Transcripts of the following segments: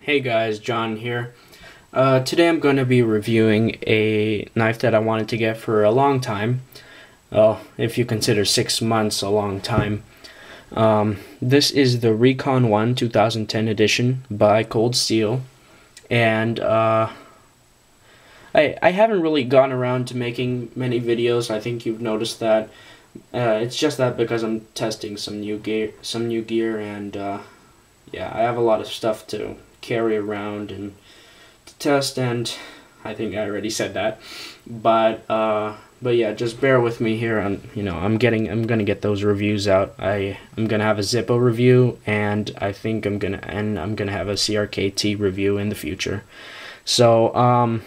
Hey guys, John here. Today I'm going to be reviewing a knife that I wanted to get for a long time. Well, if you consider 6 months a long time. This is the Recon 1 2010 edition by Cold Steel. And I haven't really gotten around to making many videos. I think you've noticed that. It's just that because I'm testing some new gear, and yeah, I have a lot of stuff to carry around and to test, and I think I already said that, but yeah, just bear with me here. I'm gonna get those reviews out. I'm gonna have a Zippo review, and I think I'm gonna have a CRKT review in the future. So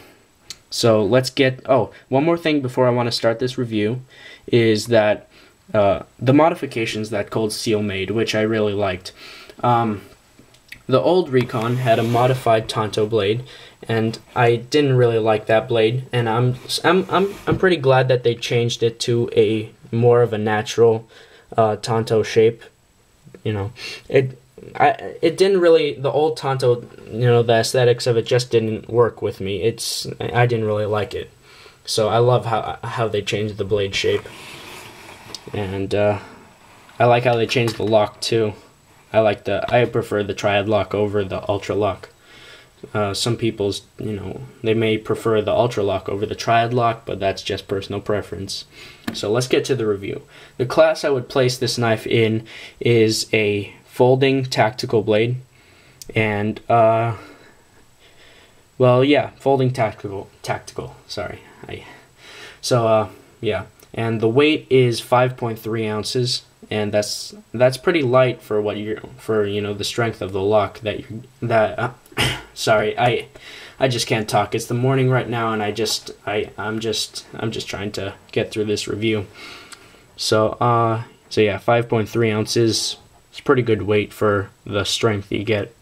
let's get. Oh, one more thing before I want to start this review is that the modifications that Cold Steel made, which I really liked. The old Recon had a modified Tonto blade, and I didn't really like that blade. And I'm pretty glad that they changed it to a more of a natural Tonto shape. You know, it didn't really, the old Tonto, the aesthetics of it just didn't work with me. I didn't really like it. So I love how they changed the blade shape, and I like how they changed the lock too. I prefer the triad lock over the ultra lock. Some people's, they may prefer the ultra lock over the triad lock, but that's just personal preference. So let's get to the review. The class I would place this knife in is a folding tactical blade, and well, yeah, folding tactical. Sorry, yeah, and the weight is 5.3 ounces. And that's pretty light for the strength of the lock sorry, I just can't talk. It's the morning right now, and I'm just trying to get through this review. So yeah, 5.3 ounces. It's pretty good weight for the strength you get.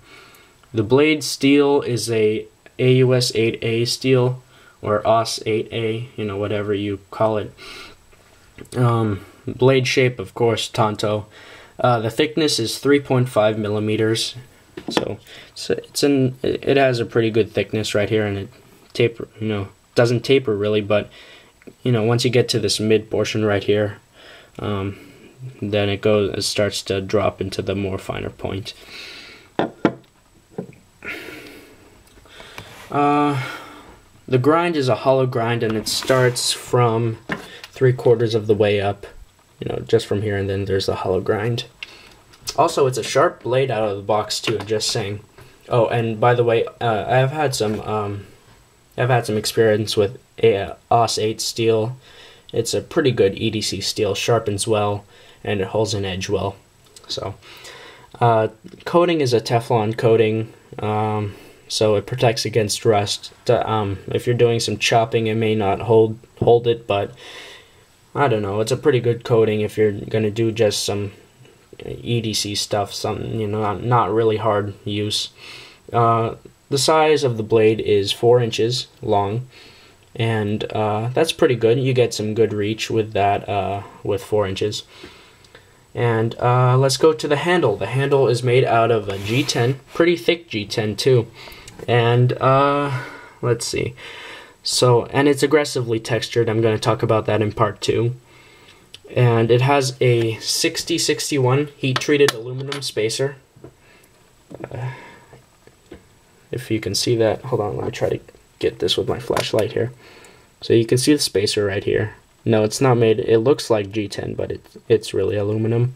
The blade steel is a AUS 8A steel, or AUS 8A, whatever you call it. Blade shape, of course, Tonto. The thickness is 3.5 millimeters, so it has a pretty good thickness right here, and it doesn't taper really, but once you get to this mid portion right here, then it starts to drop into the more finer point. The grind is a hollow grind, and it starts from 3/4 of the way up, just from here, and then there's the hollow grind. Also, it's a sharp blade out of the box too, just saying. Oh, and by the way, I've had some experience with AUS 8 steel. It's a pretty good EDC steel, sharpens well, and it holds an edge well. So, coating is a Teflon coating, so it protects against rust. If you're doing some chopping, it may not hold it, but I don't know, it's a pretty good coating if you're going to do just some EDC stuff, something, not really hard use. The size of the blade is 4 inches long, and that's pretty good. You get some good reach with that, with 4 inches. And let's go to the handle. The handle is made out of a G10, pretty thick G10 too. And let's see. And it's aggressively textured. I'm going to talk about that in part 2. And it has a 6061 heat-treated aluminum spacer. If you can see that, hold on, let me try to get this with my flashlight here. So you can see the spacer right here. No, it's not made. It looks like G10, but it's really aluminum.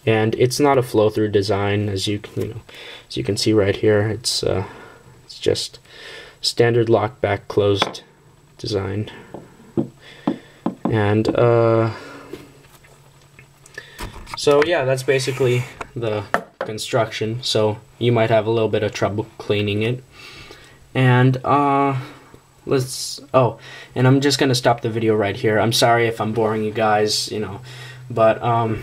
And it's not a flow-through design, as you can see right here. It's just standard lock back closed design. And so yeah, that's basically the construction. So you might have a little bit of trouble cleaning it. And and I'm just gonna stop the video right here. I'm sorry if I'm boring you guys, but I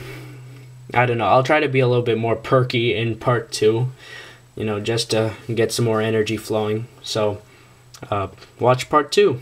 don't know, I'll try to be a little bit more perky in part 2, just to get some more energy flowing. So watch part 2.